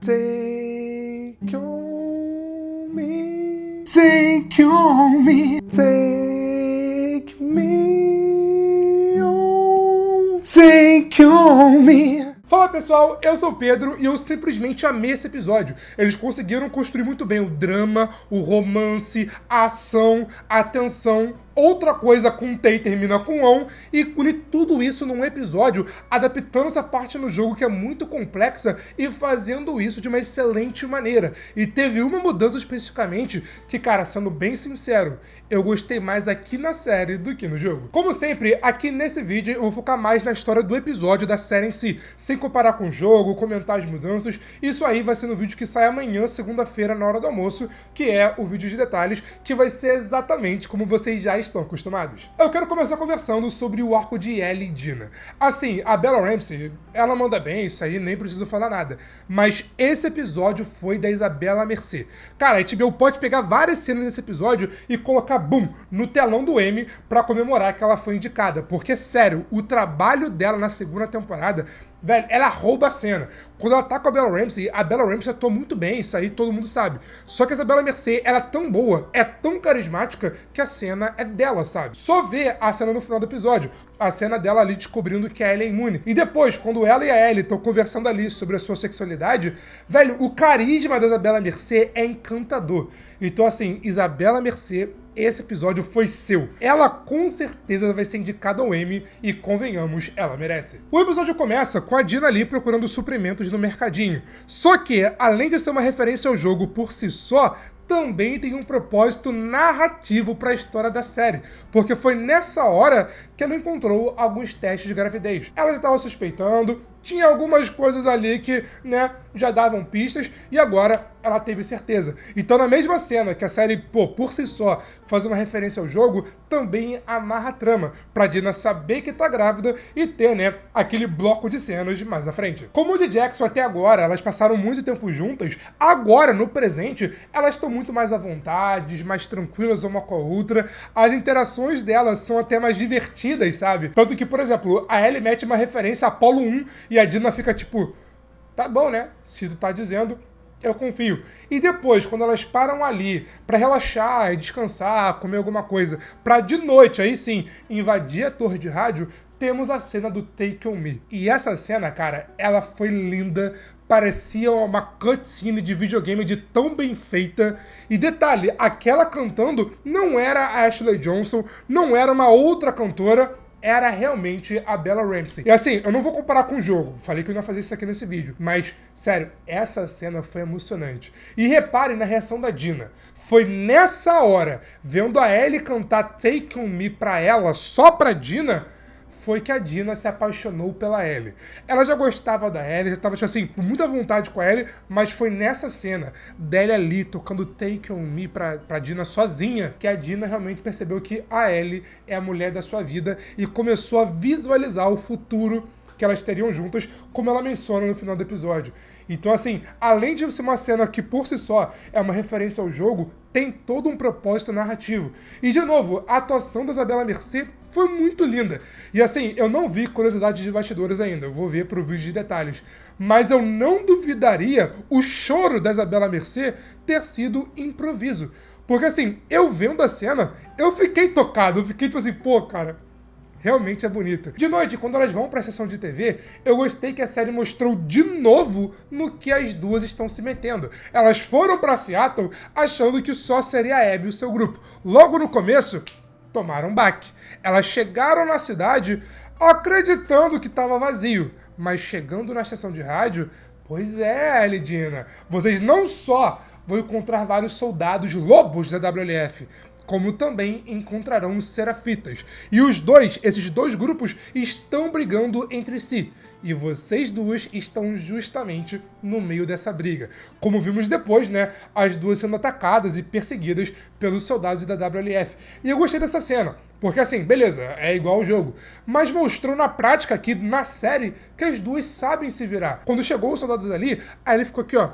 Take on me, take on me, take me on, take on me. Fala pessoal, eu sou o Pedro e eu simplesmente amei esse episódio. Eles conseguiram construir muito bem o drama, o romance, a ação, a tensão. Outra coisa com T e termina com ON e unir tudo isso num episódio, adaptando essa parte no jogo que é muito complexa e fazendo isso de uma excelente maneira. E teve uma mudança especificamente que, cara, sendo bem sincero, eu gostei mais aqui na série do que no jogo. Como sempre, aqui nesse vídeo eu vou focar mais na história do episódio da série em si, sem comparar com o jogo, comentar as mudanças. Isso aí vai ser no vídeo que sai amanhã, segunda-feira, na hora do almoço, que é o vídeo de detalhes, que vai ser exatamente como vocês já estão acostumados. Eu quero começar conversando sobre o arco de Ellie e Dina. Assim, a Bella Ramsey, ela manda bem, isso aí nem preciso falar nada. Mas esse episódio foi da Isabela Mercê. Cara, a HBO pode pegar várias cenas desse episódio e colocar, bum, no telão do Emmy pra comemorar que ela foi indicada. Porque, sério, o trabalho dela na segunda temporada, velho, ela rouba a cena. Quando ela tá com a Bella Ramsey atua muito bem, isso aí todo mundo sabe. Só que essa Bella Mercê, ela é tão boa, é tão carismática, que a cena é dela, sabe? Só vê a cena no final do episódio. A cena dela ali descobrindo que a Ellie é imune. E depois, quando ela e a Ellie estão conversando ali sobre a sua sexualidade, velho, o carisma da Isabela Mercê é encantador. Então, assim, Isabela Mercê, esse episódio foi seu. Ela com certeza vai ser indicada ao Emmy e, convenhamos, ela merece. O episódio começa com a Dina ali procurando suprimentos no mercadinho. Só que, além de ser uma referência ao jogo por si só, também tem um propósito narrativo para a história da série, porque foi nessa hora que ela encontrou alguns testes de gravidez. Ela estava suspeitando, tinha algumas coisas ali que, né, já davam pistas, e agora ela teve certeza. Então, na mesma cena que a série, por si só, faz uma referência ao jogo, também amarra a trama, pra Dina saber que tá grávida e ter, né, aquele bloco de cenas mais à frente. Como o de Jackson até agora, elas passaram muito tempo juntas, agora, no presente, elas estão muito mais à vontade, mais tranquilas uma com a outra, as interações delas são até mais divertidas, sabe? Tanto que, por exemplo, a Ellie mete uma referência a Apollo 1 e a Dina fica tipo, tá bom, né? Se tu tá dizendo, eu confio. E depois, quando elas param ali pra relaxar e descansar, comer alguma coisa, pra de noite, aí sim, invadir a torre de rádio, temos a cena do Take On Me. E essa cena, cara, ela foi linda, parecia uma cutscene de videogame de tão bem feita. E detalhe, aquela cantando não era a Ashley Johnson, não era uma outra cantora, era realmente a Bella Ramsey. E assim, eu não vou comparar com o jogo, falei que eu não ia fazer isso aqui nesse vídeo, mas, sério, essa cena foi emocionante. E reparem na reação da Dina. Foi nessa hora, vendo a Ellie cantar Take On Me pra ela, só pra Dina, foi que a Dina se apaixonou pela Ellie. Ela já gostava da Ellie, já estava assim, com muita vontade com a Ellie, mas foi nessa cena dela ali tocando Take On Me pra Dina sozinha, que a Dina realmente percebeu que a Ellie é a mulher da sua vida e começou a visualizar o futuro que elas teriam juntas, como ela menciona no final do episódio. Então, assim, além de ser uma cena que por si só é uma referência ao jogo, tem todo um propósito narrativo. E, de novo, a atuação da Isabela Mercê foi muito linda. E, assim, eu não vi curiosidades de bastidores ainda, eu vou ver pro vídeo de detalhes. Mas eu não duvidaria o choro da Isabela Mercê ter sido improviso. Porque, assim, eu vendo a cena, eu fiquei tocado, eu fiquei tipo assim, pô, cara, realmente é bonito. De noite, quando elas vão pra sessão de TV, eu gostei que a série mostrou de novo no que as duas estão se metendo. Elas foram pra Seattle achando que só seria a Abby e o seu grupo. Logo no começo, tomaram um baque. Elas chegaram na cidade acreditando que estava vazio, mas chegando na estação de rádio, pois é, Dina, vocês não só vão encontrar vários soldados lobos da WLF, como também encontrarão os Serafitas. E esses dois grupos estão brigando entre si. E vocês duas estão justamente no meio dessa briga. Como vimos depois, né? As duas sendo atacadas e perseguidas pelos soldados da WLF. E eu gostei dessa cena. Porque assim, beleza, é igual ao jogo. Mas mostrou na prática aqui, na série, que as duas sabem se virar. Quando chegou os soldados ali, aí ele ficou aqui, ó,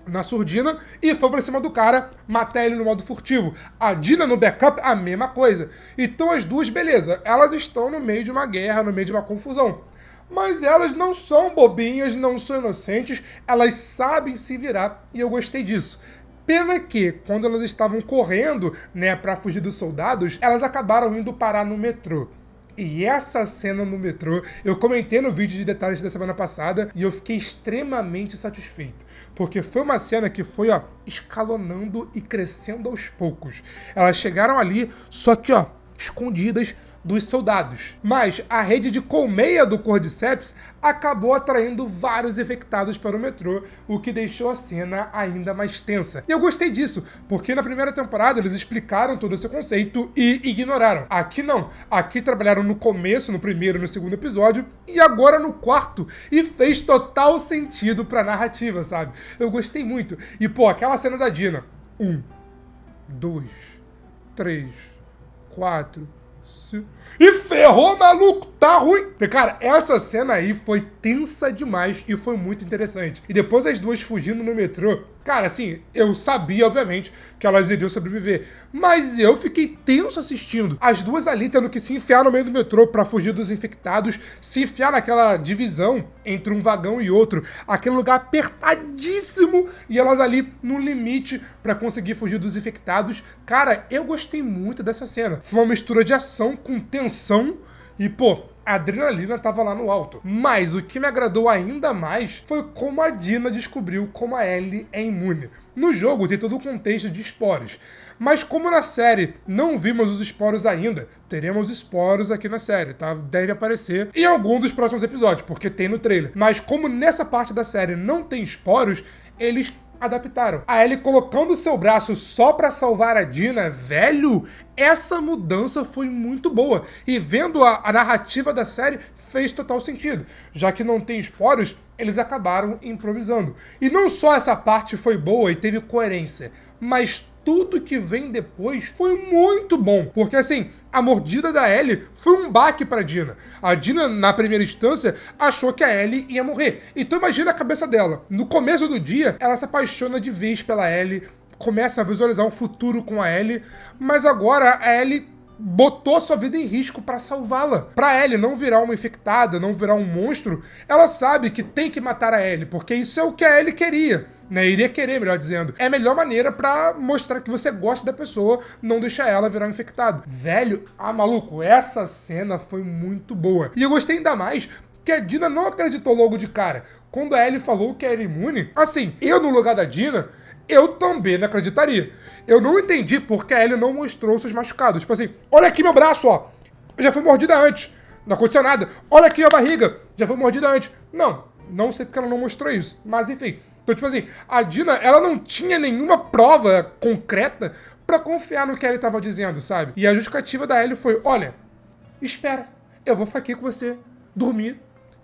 na surdina e foi pra cima do cara, matar ele no modo furtivo. A Dina no backup, a mesma coisa. Então as duas, beleza, elas estão no meio de uma guerra, no meio de uma confusão. Mas elas não são bobinhas, não são inocentes, elas sabem se virar e eu gostei disso. Pena que, quando elas estavam correndo, né, pra fugir dos soldados, elas acabaram indo parar no metrô. E essa cena no metrô, eu comentei no vídeo de detalhes da semana passada e eu fiquei extremamente satisfeito. Porque foi uma cena que foi, ó, escalonando e crescendo aos poucos. Elas chegaram ali, só que, ó, escondidas dos soldados. Mas a rede de colmeia do Cordyceps acabou atraindo vários infectados para o metrô, o que deixou a cena ainda mais tensa. E eu gostei disso, porque na primeira temporada eles explicaram todo esse conceito e ignoraram. Aqui não. Aqui trabalharam no começo, no primeiro e no segundo episódio, e agora no quarto, e fez total sentido pra narrativa, sabe? Eu gostei muito. E, pô, aquela cena da Dina. 1, 2, 3, 4... E ferrou, maluco, tá ruim. Cara, essa cena aí foi tensa demais e foi muito interessante. E depois as duas fugindo no metrô, cara, assim, eu sabia, obviamente, que elas iriam sobreviver. Mas eu fiquei tenso assistindo. As duas ali tendo que se enfiar no meio do metrô pra fugir dos infectados, se enfiar naquela divisão entre um vagão e outro, aquele lugar apertadíssimo, e elas ali no limite pra conseguir fugir dos infectados. Cara, eu gostei muito dessa cena. Foi uma mistura de ação com tensão e, pô, a adrenalina tava lá no alto. Mas o que me agradou ainda mais foi como a Dina descobriu como a Ellie é imune. No jogo tem todo o contexto de esporos. Mas como na série não vimos os esporos ainda, teremos esporos aqui na série, tá? Deve aparecer em algum dos próximos episódios, porque tem no trailer. Mas como nessa parte da série não tem esporos, eles adaptaram. A Ellie colocando seu braço só pra salvar a Dina, velho, essa mudança foi muito boa. E vendo a narrativa da série, fez total sentido. Já que não tem esporos, eles acabaram improvisando. E não só essa parte foi boa e teve coerência, mas tudo que vem depois foi muito bom. Porque assim, a mordida da Ellie foi um baque pra Dina. A Dina, na primeira instância, achou que a Ellie ia morrer. Então imagina a cabeça dela. No começo do dia, ela se apaixona de vez pela Ellie, começa a visualizar um futuro com a Ellie, mas agora a Ellie botou sua vida em risco pra salvá-la. Pra Ellie não virar uma infectada, não virar um monstro, ela sabe que tem que matar a Ellie, porque isso é o que a Ellie queria. Né, iria querer, melhor dizendo. É a melhor maneira pra mostrar que você gosta da pessoa, não deixar ela virar um infectado. Velho, maluco, essa cena foi muito boa. E eu gostei ainda mais que a Dina não acreditou logo de cara. Quando a Ellie falou que era imune, assim, eu no lugar da Dina, eu também não acreditaria. Eu não entendi porque a Ellie não mostrou seus machucados. Tipo assim, olha aqui meu braço, ó. Já foi mordida antes. Não aconteceu nada. Olha aqui a barriga. Já foi mordida antes. Não sei porque ela não mostrou isso. Mas enfim. Então, tipo assim, a Dina, ela não tinha nenhuma prova concreta pra confiar no que a Ellie tava dizendo, sabe? E a justificativa da Ellie foi, olha, espera, eu vou ficar aqui com você, dormir,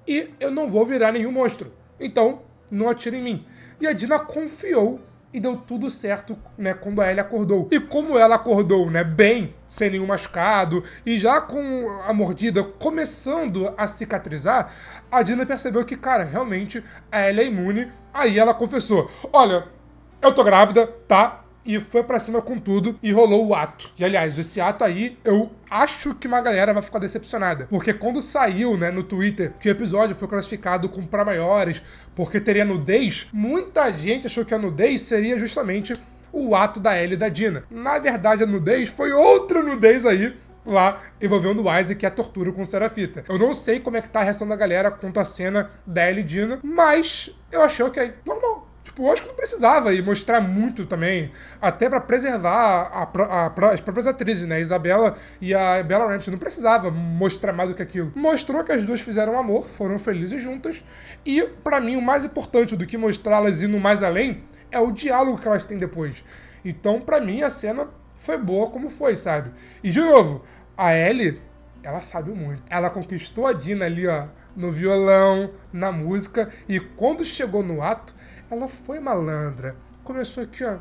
e eu não vou virar nenhum monstro. Então, não atire em mim. E a Dina confiou e deu tudo certo, né, quando a Ellie acordou. E como ela acordou, né, bem, sem nenhum machucado, e já com a mordida começando a cicatrizar, a Dina percebeu que, cara, realmente a Ellie é imune. Aí ela confessou, olha, eu tô grávida, tá? E foi pra cima com tudo e rolou o ato. E aliás, esse ato aí, eu acho que uma galera vai ficar decepcionada. Porque quando saiu, né, no Twitter, que o episódio foi classificado como pra maiores, porque teria nudez, muita gente achou que a nudez seria justamente o ato da Ellie e da Dina. Na verdade, a nudez foi outra nudez aí, lá, envolvendo o Isaac e a tortura com Serafita. Eu não sei como é que tá a reação da galera quanto à cena da Ellie e Dina, mas eu achei ok, normal. Tipo, eu acho que não precisava e mostrar muito também, até pra preservar as próprias atrizes, né? A Isabela e a Bella Ramsey. Não precisava mostrar mais do que aquilo. Mostrou que as duas fizeram amor, foram felizes juntas, e pra mim o mais importante do que mostrá-las indo mais além é o diálogo que elas têm depois. Então, pra mim, a cena foi boa como foi, sabe? E, de novo, a Ellie, ela sabe muito. Ela conquistou a Dina ali, ó, no violão, na música, e quando chegou no ato, ela foi malandra. Começou aqui, ó,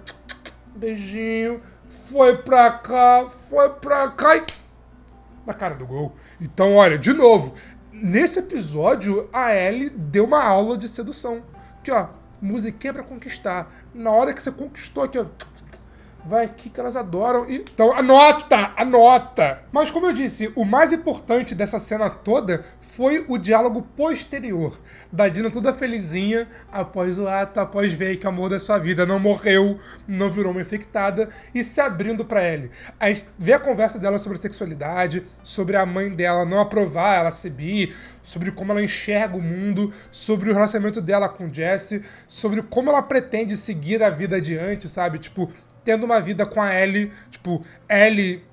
beijinho, foi pra cá e... na cara do gol. Então, olha, de novo, nesse episódio, a Ellie deu uma aula de sedução. Aqui, ó, musiquinha pra conquistar. Na hora que você conquistou aqui, ó, vai aqui que elas adoram. E... então, anota! Mas como eu disse, o mais importante dessa cena toda foi o diálogo posterior da Dina toda felizinha após o ato, após ver que o amor da sua vida não morreu, não virou uma infectada, e se abrindo pra ele. A gente vê a conversa dela sobre sexualidade, sobre a mãe dela não aprovar ela ser bi, sobre como ela enxerga o mundo, sobre o relacionamento dela com o Jesse, sobre como ela pretende seguir a vida adiante, sabe? Tipo, tendo uma vida com a Ellie, tipo, Ellie,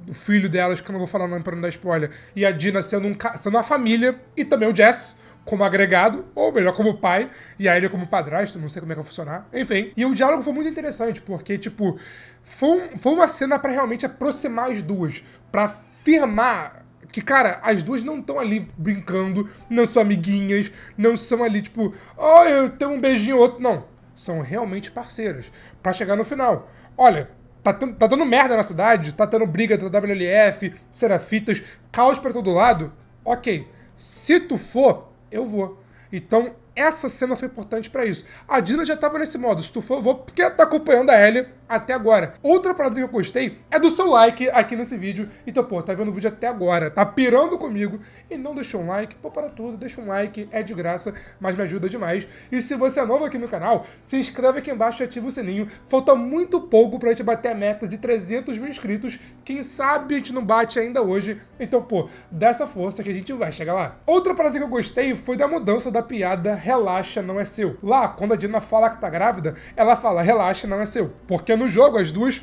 o filho delas, que eu não vou falar o nome pra não dar spoiler, e a Dina sendo uma família, e também o Jesse como agregado, ou melhor, como pai, e a Ellie como padrasto, não sei como é que vai funcionar, enfim. E o diálogo foi muito interessante, porque, tipo, foi uma cena pra realmente aproximar as duas, pra firmar que, cara, as duas não estão ali brincando, não são amiguinhas, não são ali, tipo, oh, eu tenho um beijinho outro, não. São realmente parceiras, pra chegar no final. Olha, tá dando merda na cidade, tá tendo briga da WLF, Serafitas, caos pra todo lado. Ok, se tu for, eu vou. Então, essa cena foi importante pra isso. A Dina já tava nesse modo, se tu for, eu vou, porque tá acompanhando a Ellie até agora. Outra parada que eu gostei é do seu like aqui nesse vídeo. Então, pô, tá vendo o vídeo até agora, tá pirando comigo e não deixou um like, pô, para tudo, deixa um like, é de graça, mas me ajuda demais. E se você é novo aqui no canal, se inscreve aqui embaixo e ativa o sininho. Falta muito pouco pra gente bater a meta de 300 mil inscritos. Quem sabe a gente não bate ainda hoje. Então, pô, dá essa força que a gente vai chegar lá. Outra parada que eu gostei foi da mudança da piada relaxa, não é seu. Lá, quando a Dina fala que tá grávida, ela fala relaxa, não é seu. Porque no jogo as duas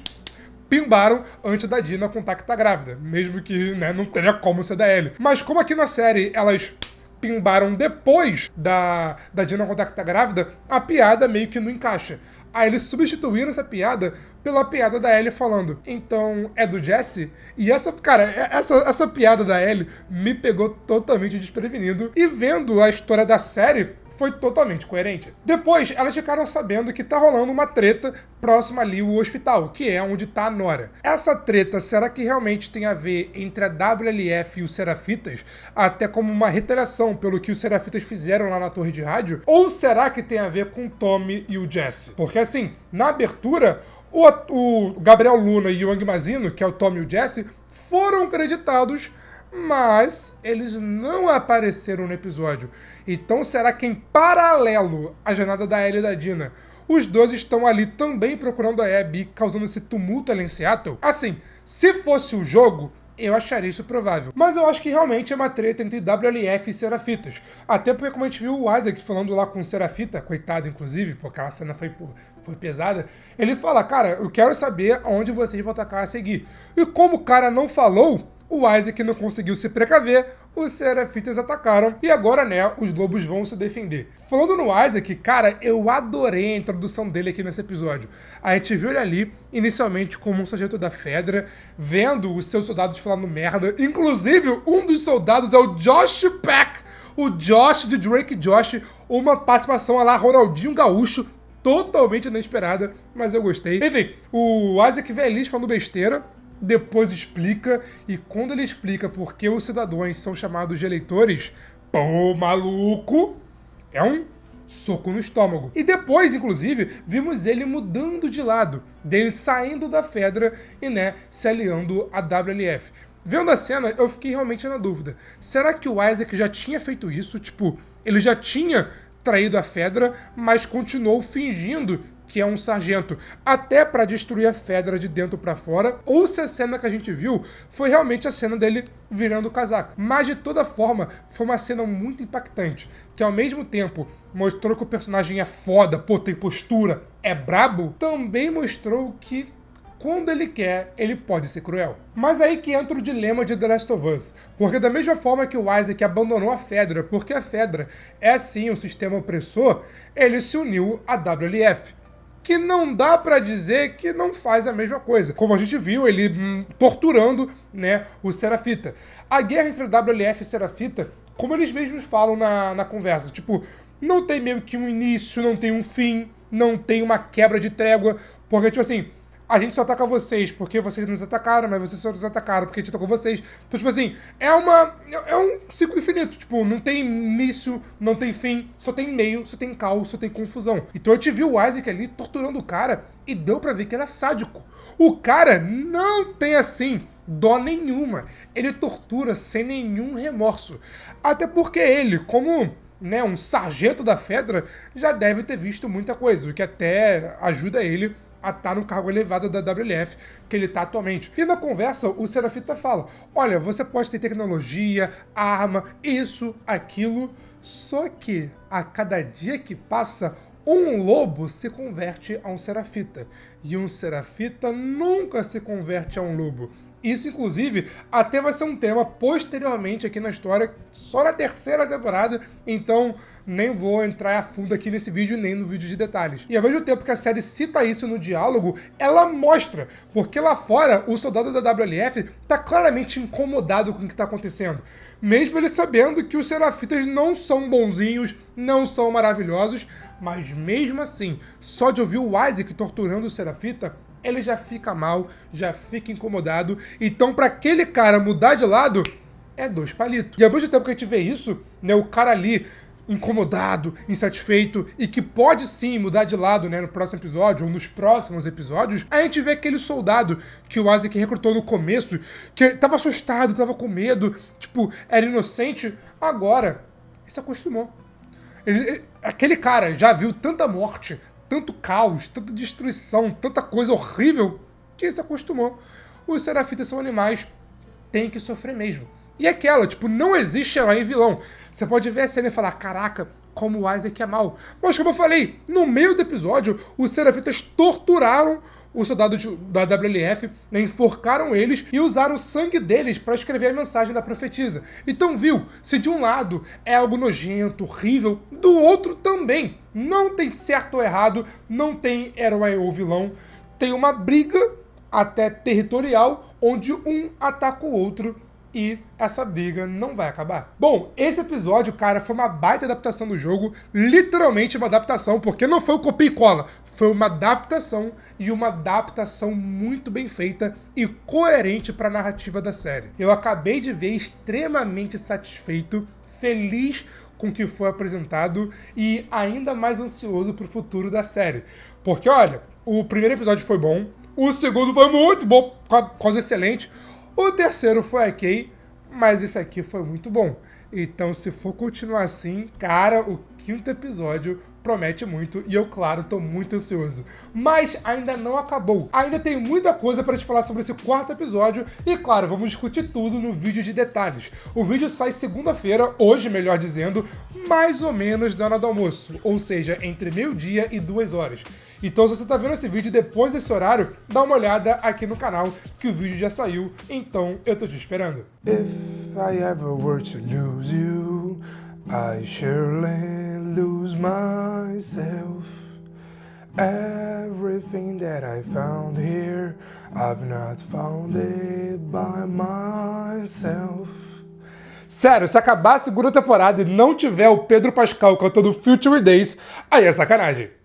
pimbaram antes da Dina contar que tá grávida. Mesmo que, né, não teria como ser da Ellie. Mas como aqui na série elas pimbaram depois da Dina contar que tá grávida, a piada meio que não encaixa. Aí eles substituíram essa piada pela piada da Ellie falando, então é do Jesse? E essa, cara, essa piada da Ellie me pegou totalmente desprevenido. E vendo a história da série, foi totalmente coerente. Depois, elas ficaram sabendo que tá rolando uma treta próxima ali ao hospital, que é onde tá a Nora. Essa treta, será que realmente tem a ver entre a WLF e os Serafitas, até como uma retaliação pelo que os Serafitas fizeram lá na torre de rádio? Ou será que tem a ver com o Tommy e o Jesse? Porque assim, na abertura, o Gabriel Luna e o Young Mazino, que é o Tommy e o Jesse, foram creditados, mas eles não apareceram no episódio. Então será que em paralelo à jornada da Ellie e da Dina, os dois estão ali também procurando a Abby, causando esse tumulto ali em Seattle? Assim, se fosse o jogo, eu acharia isso provável. Mas eu acho que realmente é uma treta entre WLF e Serafitas. Até porque, como a gente viu o Isaac falando lá com o Serafita, coitado inclusive, porque aquela cena foi pesada, ele fala, cara, eu quero saber onde vocês vão atacar a seguir. E como o cara não falou, o Isaac não conseguiu se precaver, os Serafitas atacaram e agora, né, os lobos vão se defender. Falando no Isaac, cara, eu adorei a introdução dele aqui nesse episódio. A gente viu ele ali, inicialmente como um sargento da Fedra, vendo os seus soldados falando merda. Inclusive, um dos soldados é o Josh Peck, o Josh de Drake Josh, uma participação a lá Ronaldinho Gaúcho, totalmente inesperada, mas eu gostei. Enfim, o Isaac feliz falando besteira, depois explica, e quando ele explica por que os cidadãos são chamados de eleitores, pô, maluco, é um soco no estômago. E depois, inclusive, vimos ele mudando de lado, dele saindo da Fedra e, né, se aliando à WLF. Vendo a cena, eu fiquei realmente na dúvida. Será que o Isaac já tinha feito isso? Tipo, ele já tinha traído a Fedra, mas continuou fingindo que é um sargento, até pra destruir a Fedra de dentro pra fora, ou se a cena que a gente viu foi realmente a cena dele virando o casaco. Mas de toda forma, foi uma cena muito impactante, que ao mesmo tempo mostrou que o personagem é foda, pô, tem postura, é brabo, também mostrou que quando ele quer, ele pode ser cruel. Mas aí que entra o dilema de The Last of Us. Porque da mesma forma que o Isaac abandonou a Fedra, porque a Fedra é sim um sistema opressor, ele se uniu à WLF. Que não dá pra dizer que não faz a mesma coisa. Como a gente viu, ele torturando, né, o Serafita. A guerra entre WLF e Serafita, como eles mesmos falam na conversa, tipo, não tem meio que um início, não tem um fim, não tem uma quebra de trégua, porque, tipo assim, a gente só ataca vocês porque vocês nos atacaram, mas vocês só nos atacaram porque a gente atacou vocês. Então, tipo assim, é um ciclo infinito. Tipo, não tem início, não tem fim, só tem meio, só tem caos, só tem confusão. Então a gente viu o Isaac ali torturando o cara e deu pra ver que ele é sádico. O cara não tem, assim, dó nenhuma. Ele tortura sem nenhum remorso. Até porque ele, como, né, um sargento da Fedra, já deve ter visto muita coisa, o que até ajuda ele a estar no cargo elevado da WLF que ele está atualmente. E na conversa, o Serafita fala: olha, você pode ter tecnologia, arma, isso, aquilo, só que a cada dia que passa, um lobo se converte a um Serafita. E um Serafita nunca se converte a um lobo. Isso, inclusive, até vai ser um tema posteriormente aqui na história, só na terceira temporada, então nem vou entrar a fundo aqui nesse vídeo, nem no vídeo de detalhes. E ao mesmo tempo que a série cita isso no diálogo, ela mostra, porque lá fora o soldado da WLF tá claramente incomodado com o que tá acontecendo. Mesmo ele sabendo que os Serafitas não são bonzinhos, não são maravilhosos, mas mesmo assim, só de ouvir o Isaac torturando o Serafita, ele já fica mal, já fica incomodado. Então, pra aquele cara mudar de lado, é 2 palitos. E ao mesmo tempo que a gente vê isso, né, o cara ali incomodado, insatisfeito, e que pode sim mudar de lado, né, no próximo episódio, ou nos próximos episódios, a gente vê aquele soldado que o Isaac recrutou no começo, que tava assustado, tava com medo, tipo, era inocente, agora ele se acostumou. Aquele cara já viu tanta morte, tanto caos, tanta destruição, tanta coisa horrível, que ele se acostumou. Os Serafitas são animais, tem que sofrer mesmo. E aquela, tipo, não existe herói e vilão. Você pode ver a cena e falar: caraca, como o Isaac é mal. Mas como eu falei, no meio do episódio, os Serafitas torturaram os soldados da WLF, né, enforcaram eles e usaram o sangue deles para escrever a mensagem da profetisa. Então, viu? Se de um lado é algo nojento, horrível, do outro também. Não tem certo ou errado, não tem herói ou vilão. Tem uma briga, até territorial, onde um ataca o outro e essa briga não vai acabar. Bom, esse episódio, cara, foi uma baita adaptação do jogo, literalmente uma adaptação, porque não foi o copia e cola, foi uma adaptação, e uma adaptação muito bem feita e coerente para a narrativa da série. Eu acabei de ver extremamente satisfeito, feliz com o que foi apresentado e ainda mais ansioso pro futuro da série. Porque, olha, o primeiro episódio foi bom, o segundo foi muito bom, quase excelente, o terceiro foi ok, mas esse aqui foi muito bom. Então, se for continuar assim, cara, o 5º episódio promete muito e eu, claro, tô muito ansioso. Mas ainda não acabou. Ainda tem muita coisa para te falar sobre esse 4º episódio e, claro, vamos discutir tudo no vídeo de detalhes. O vídeo sai segunda-feira, hoje, melhor dizendo, mais ou menos na hora do almoço, ou seja, entre 12h e 2h. Então, se você tá vendo esse vídeo depois desse horário, dá uma olhada aqui no canal, que o vídeo já saiu, então eu tô te esperando. If I ever were to lose you, I surely lose myself. Everything that I found here, I've not found it by myself. Sério, se acabar a segunda temporada e não tiver o Pedro Pascal cantando Future Days, aí é sacanagem.